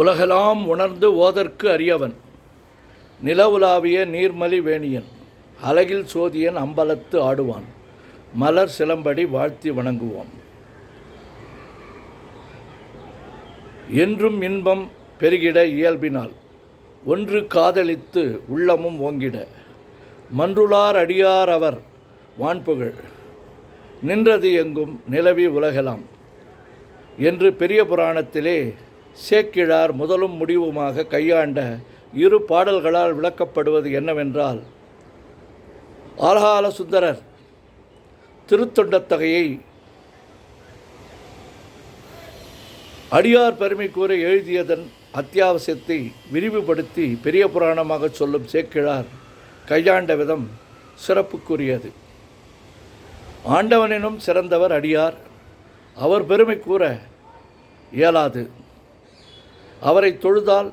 உலகெலாம் உணர்ந்து ஓதற்கு அரியவன், நிலவுலாவிய நீர்மலி வேணியன், அலகில் சோதியன் அம்பலத்து ஆடுவான், மலர் சிலம்படி வாழ்த்தி வணங்குவோம். என்றும் இன்பம் பெருகிட இயல்பினால், ஒன்று காதலித்து உள்ளமும் ஓங்கிட, மன்றுளார் அடியார் அவர் வான்புகழ், நின்றது எங்கும் நிலவி உலகெலாம் என்று பெரிய புராணத்திலே சேக்கிழார் முதலும் முடிவுமாக கையாண்ட இரு பாடல்களால் விளக்கப்படுவது என்னவென்றால், ஆலகால சுந்தரர் திருத்தொண்டத்தொகையை அடியார் பெருமை கூற எழுதியதன் அத்தியாவசியத்தை விரிவுபடுத்தி பெரிய புராணமாக சொல்லும் சேக்கிழார் கையாண்ட விதம் சிறப்புக்குரியது. ஆண்டவனினும் சிறந்தவர் அடியார், அவர் பெருமை கூற இயலாது. அவரை தொழுதால்,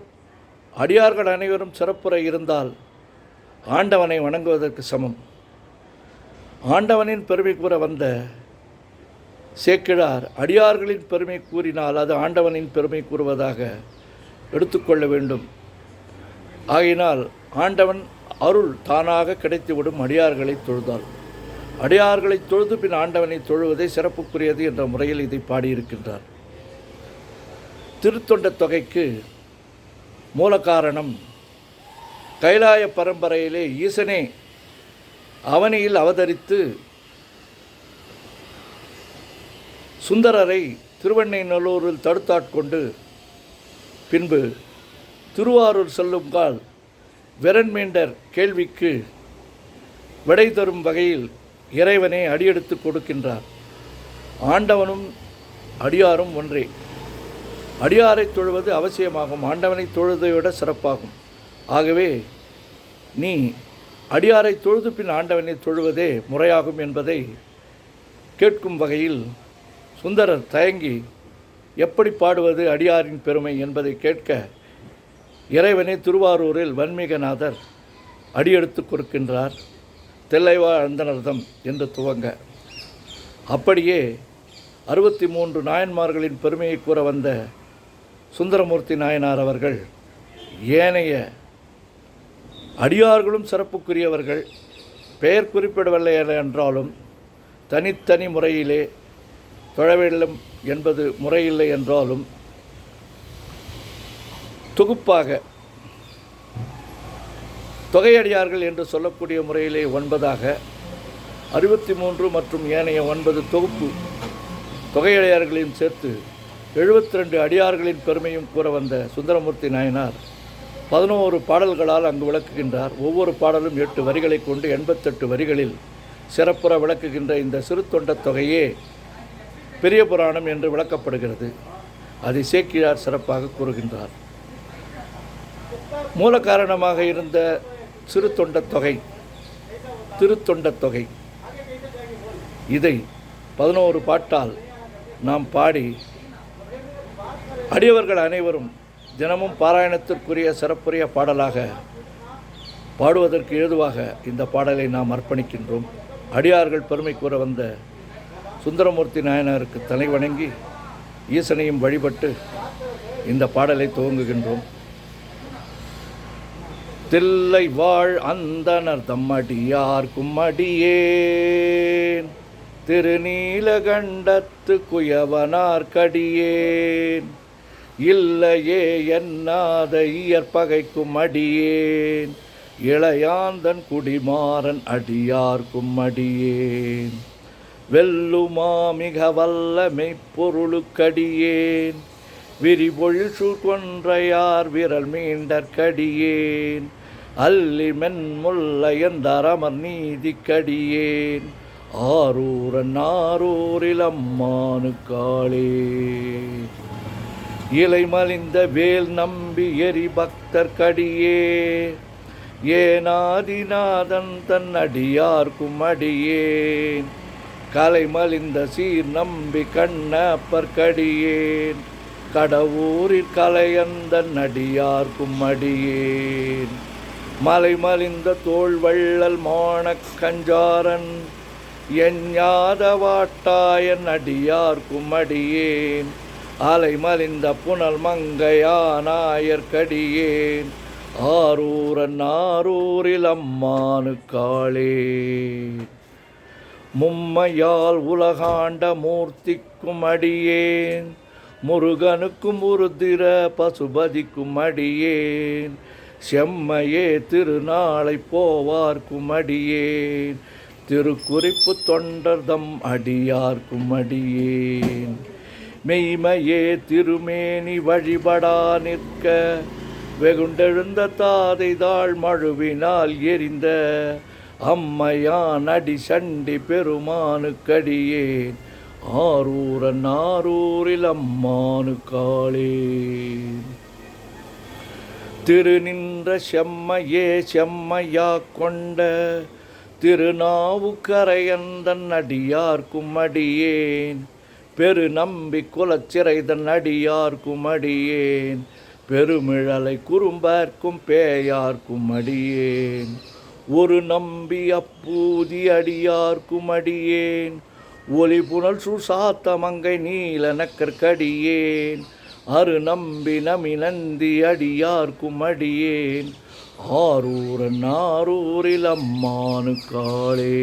அடியார்கள் அனைவரும் சிறப்புற இருந்தால் ஆண்டவனை வணங்குவதற்கு சமம். ஆண்டவனின் பெருமை கூற வந்த சேக்கிழார் அடியார்களின் பெருமை கூறினால் அது ஆண்டவனின் பெருமை கூறுவதாக எடுத்துக்கொள்ள வேண்டும். ஆகையினால் ஆண்டவன் அருள் தானாக கிடைத்துவிடும் அடியார்களை தொழுதால். அடியார்களை தொழுது பின் ஆண்டவனை தொழுவதை சிறப்புக்குரியது என்ற முறையில் இதை பாடியிருக்கின்றார். திருத்தொண்டத் தொகைக்கு மூல காரணம், கைலாய பரம்பரையிலே ஈசனே அவனியில் அவதரித்து சுந்தரரை திருவெண்ணைநல்லூரில் தடுத்தாட்கொண்டு பின்பு திருவாரூர் செல்லும் கால் விரண்மீண்டர் கேள்விக்கு விடை தரும் வகையில் இறைவனை அடியெடுத்து கொடுக்கின்றார். ஆண்டவனும் அடியாரும் ஒன்றே. அடியாரை தொழுவது அவசியமாகும், ஆண்டவனை தொழுதை விட சிறப்பாகும். ஆகவே நீ அடியாரை தொழுது பின் ஆண்டவனை தொழுவதே முறையாகும் என்பதை கேட்கும் வகையில் சுந்தரர் தயங்கி எப்படி பாடுவது அடியாரின் பெருமை என்பதை கேட்க இறைவனை திருவாரூரில் வன்மீகநாதர் அடியெடுத்து கொடுக்கின்றார். தில்லைவாழ் அந்தணர்தம் என்று துவங்க, அப்படியே 63 நாயன்மார்களின் பெருமையை கூற வந்த சுந்தரமூர்த்தி நாயனார் அவர்கள் ஏனைய அடியார்களும் சிறப்புக்குரியவர்கள், பெயர் குறிப்பிடவில்லை என்றாலும் தனித்தனி முறையிலே தொழவேண்டும் என்பது முறையில்லை என்றாலும் தொகுப்பாக தொகையடியார்கள் என்று சொல்லக்கூடிய முறையிலே 9ஆக 63 மற்றும் ஏனைய 9 தொகுப்பு தொகையடியார்களையும் சேர்த்து 72 அடியார்களின் பெருமையும் கூற வந்த சுந்தரமூர்த்தி நாயனார் 11 பாடல்களால் அங்கு விளக்குகின்றார். ஒவ்வொரு பாடலும் 8 வரிகளை கொண்டு 88 வரிகளில் சிறப்புற விளக்குகின்ற இந்த சிறு தொண்டத் தொகையே பெரிய புராணம் என்று விளக்கப்படுகிறது. அதை சேக்கிழார் சிறப்பாக கூறுகின்றார். மூல காரணமாக இருந்த சிறு தொண்டத் தொகை திருத்தொண்டத் தொகை, இதை 11 பாட்டால் நாம் பாடி அடியவர்கள் அனைவரும் தினமும் பாராயணத்திற்குரிய சிறப்புரிய பாடலாக பாடுவதற்கு ஏதுவாக இந்த பாடலை நாம் அர்ப்பணிக்கின்றோம். அடியார்கள் பெருமை கூற வந்த சுந்தரமூர்த்தி நாயனாருக்கு தலை வணங்கி ஈசனையும் வழிபட்டு இந்த பாடலை துவங்குகின்றோம். தில்லை வாழ் அந்தணர் தம்மடியார்க்கும் அடியேன், திருநீலகண்டத்து குயவனார்க்கடியேன், இல்லையே என்னாத இயற்பகைக்கும் அடியேன், இளையாந்தன் குடிமாறன் அடியார்க்கும் அடியேன், வெல்லுமா மிக வல்ல மெய்ப்பொருளுக்கடியேன், விரிபொழில் சூழ்கொன்றையார் விரல் மீண்டற்கடியேன், அல்லி மென்முல்லையந்தரமர் நீதிக்கடியேன், ஆரூரன் ஆரூரில் அம்மானு காளே, இலை மலிந்த வேல் நம்பி எரி பக்தர்க்கடியே, ஏனாதிநாதன் தன் அடியார்க்கும் அடியேன், கலை மலிந்த சீர் நம்பி கண்ணப்பர்க்கடியேன், கடவுரிற் கலையந்தன் அடியார்க்கும் அடியேன், மலை மலிந்த தோள் வள்ளல் மானக் கஞ்சாரன், எஞ்ஞாத வாட்டாயன் அடியார்க்கும் அடியேன், ஆலை மலிந்த புனல் மங்கையானாயர்க்கடியேன் ஆரூரன் ஆரூரில் அம்மானுக்காளே. மும்மையால் உலகாண்ட மூர்த்திக்கும் அடியேன் முருகனுக்கும் உருத்திர பசுபதிக்கும் அடியேன் செம்மையே திருநாளை போவார்க்கும் அடியேன் திருக்குறிப்பு தொண்டர்தம் அடியார்க்கும் அடியேன் மெய்மையே திருமேனி வழிபடா நிற்க வெகுண்டெழுந்த தாதைதாள் மழுவினால் எரிந்த அம்மையான் அடி சண்டி பெருமானுக்கடியேன் ஆரூரன் ஆரூரில் அம்மானுக்காளே. திருநின்ற செம்மையே செம்மையா கொண்ட திருநாவுக்கரையந்தன் அடியார்க்கும் அடியேன் பெருநம்பி குலச்சிறைதன் அடியார்க்கும் அடியேன் பெருமிழலை குறும்பர்க்கும் பேயார்க்கும் அடியேன் ஒரு நம்பி அப்பூதி அடியார்க்கும் அடியேன் ஒலி புனல் சுசாத்த மங்கை நீல நக்கற்கடியேன் அரு நம்பி நமி நந்தி அடியார்க்கும் அடியேன் ஆரூரன் ஆரூரில் அம்மானுக்காளே.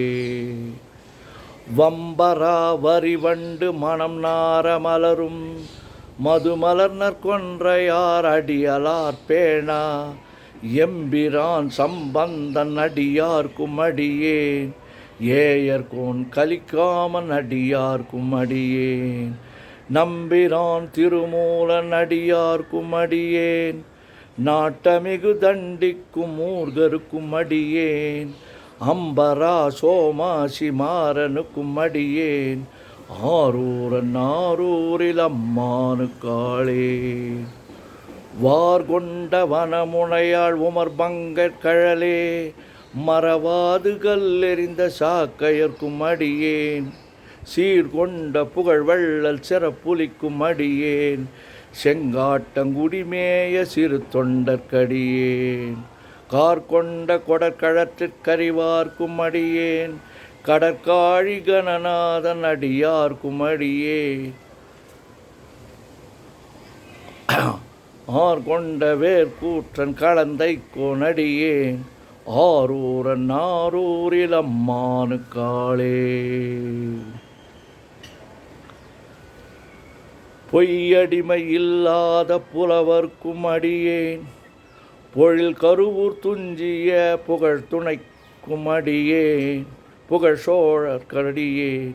வம்பரா வரிவண்டு மனம் நார மலரும் மதுமலர்னர் கொன்றையார் அடியலார் பேணா எம்பிரான் சம்பந்தன் அடியார்க்கும் அடியேன் ஏயர்கோன் கலிக்காமன் அடியார்க்கும் அடியேன் நம்பிரான் திருமூலன் அடியார்க்கும் அடியேன் நாட்டமிகு தண்டிக்கும் மூர்கருக்கும் அடியேன் அம்பரா சோமாசி மாறனுக்கும் அடியேன் ஆரூரன் ஆரூரில் அம்மானுக்காளே. வார்கொண்ட வனமுனையாள் உமர் பங்கற் கழலே மறவாது கல்லெறிந்த சாக்கையர்க்கும் அடியேன் சீர்கொண்ட புகழ் வள்ளல் சிறப்புலிக்கும் அடியேன் செங்காட்டங்குடிமேய சிறு தொண்டற்கடியேன் கார்கொண்ட கொடற்கழற்றிற்கறிவார்க்கும் அடியேன் கடற்காழி கணநாதன் அடியார்க்கும் அடியேன் ஆர்கொண்ட வேர்கூற்றன் கலந்தை கோனடியேன் ஆரூரன் ஆரூரில் அம்மானுக்காளே. பொய்யடிமை இல்லாத புலவர்க்கும் அடியேன் பொழில் கருவூர் துஞ்சிய புகழ் துணைக்கும் அடியேன் புகழ் சோழற்கடியேன்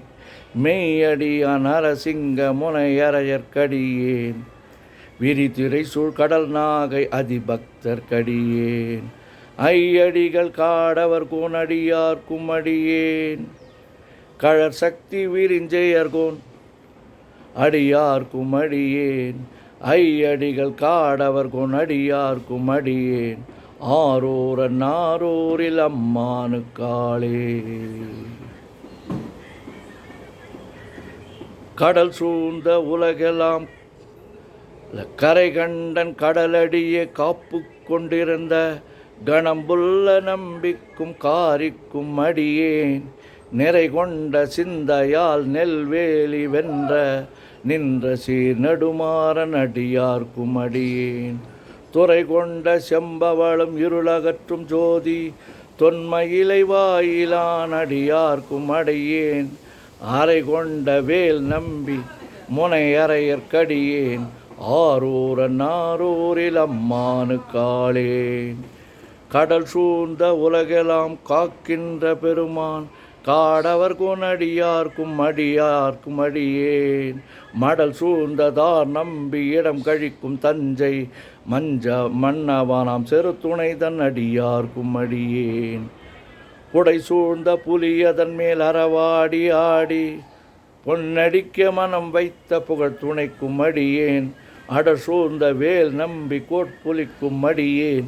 மெய்யடியான் அரசிங்க முனையரையற்கடியேன் விரிதிரை சூழ் கடல் நாகை அதிபக்தர்கடியேன் ஐயடிகள் காடவர் கோனடியார்க்கும் அடியேன் கழற் சக்தி விரிஞ்செயர்கோன் அடியார்க்கும் அடியேன் ஐயடிகள் காடவர் கோனடியார்க்கும் அடியேன் ஆரூரன் ஆரூரில் அம்மானுக்காளே. கடல் சூழ்ந்த உலகெல்லாம் கரை கண்டன் கடலடியே காப்பு கொண்டிருந்த கணம்புள்ள நம்பிக்கும் காரிக்கும் அடியேன் நிறை கொண்ட சிந்தையால் நெல்வேலி வென்ற நின்ற சீர் நெடுமாறன் அடியார்க்கும் அடியேன் துறை கொண்ட செம்பவளும் இருளகற்றும் ஜோதி தொன்மையிலை வாயிலான் அடியார்க்கும் அடியேன் அறை கொண்ட வேல் நம்பி முனையரையற்கடியேன் ஆரூரன் ஆரூரில் அம்மானுக்காளே. கடல் சூழ்ந்த உலகெல்லாம் காக்கின்ற பெருமான் காடவர் கோனடியார்க்கும் அடியார்க்கும் அடியேன் மடல் சூழ்ந்ததார் நம்பி இடம் கழிக்கும் தஞ்சை மஞ்ச மன்னவானாம் செரு துணைதன் அடியார்க்கும் அடியேன் புடை சூழ்ந்த புலியதன் மேல் அறவாடி ஆடி பொன்னடிக்க மனம் வைத்த புகழ் துணைக்கும் அடியேன் அடர் சூழ்ந்த வேல் நம்பி கோட்புலிக்கும் அடியேன்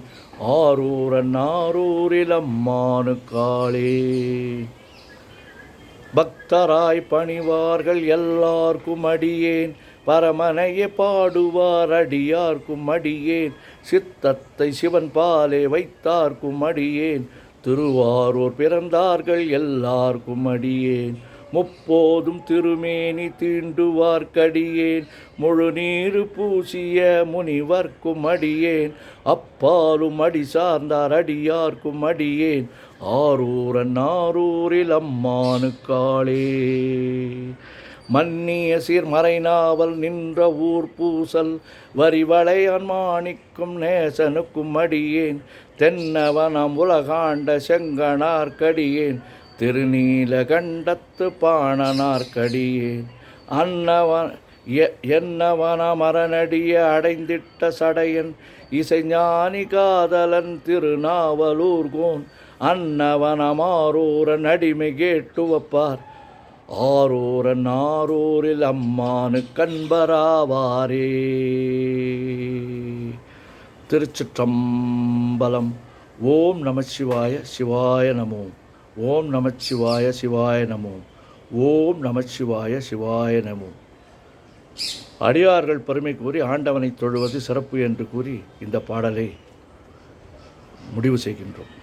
ஆரூரன் ஆரூரில் அம்மானுக்காளே. பக்தராய் பணிவார்கள் எல்லார்க்கும் அடியேன் பரமனையே பாடுவார் அடியார்க்கும் அடியேன் சித்தத்தை சிவன் பாலே வைத்தார்க்கும் அடியேன் திருவாரூர் பிறந்தார்கள் எல்லார்க்கும் அடியேன் முப்போதும் திருமேனி தீண்டுவார்க்கடியேன் முழு நீரு பூசிய முனிவர்க்கும் அடியேன் அப்பாலும் அடி சார்ந்தார் அடியார்க்கும் அடியேன் ஆரூரன் ஆரூரில் அம்மானுக்காளே. மன்னிய சீர்மறைநாவல் நின்ற ஊர் பூசல் வரிவளையான் மாணிக்கும் நேசனுக்கும் அடியேன் தென்னவனம் உலகாண்ட செங்கனார்க்கடியேன் திருநீலகண்டத்து பாணனார்க்கடியேன் என்னவன மரணடிய அடைந்திட்ட சடையன் இசைஞானி காதலன் திருநாவலூர்கோன் அன்னவனமாரூரன் அடிமை கேட்டுவப்பார் ஆரூரன் ஆரூரில் அம்மானு கண்பராவாரே. திருச்சிற்றம்பலம். ஓம் நமச்சிவாய சிவாய நமோ. ஓம் நமச்சிவாய சிவாய நமோ. ஓம் நமச்சிவாய சிவாய நமோ. அடியார்கள் பெருமை கூறி ஆண்டவனை தொழுவது சிறப்பு என்று கூறி இந்த பாடலை முடிவு செய்கின்றோம்.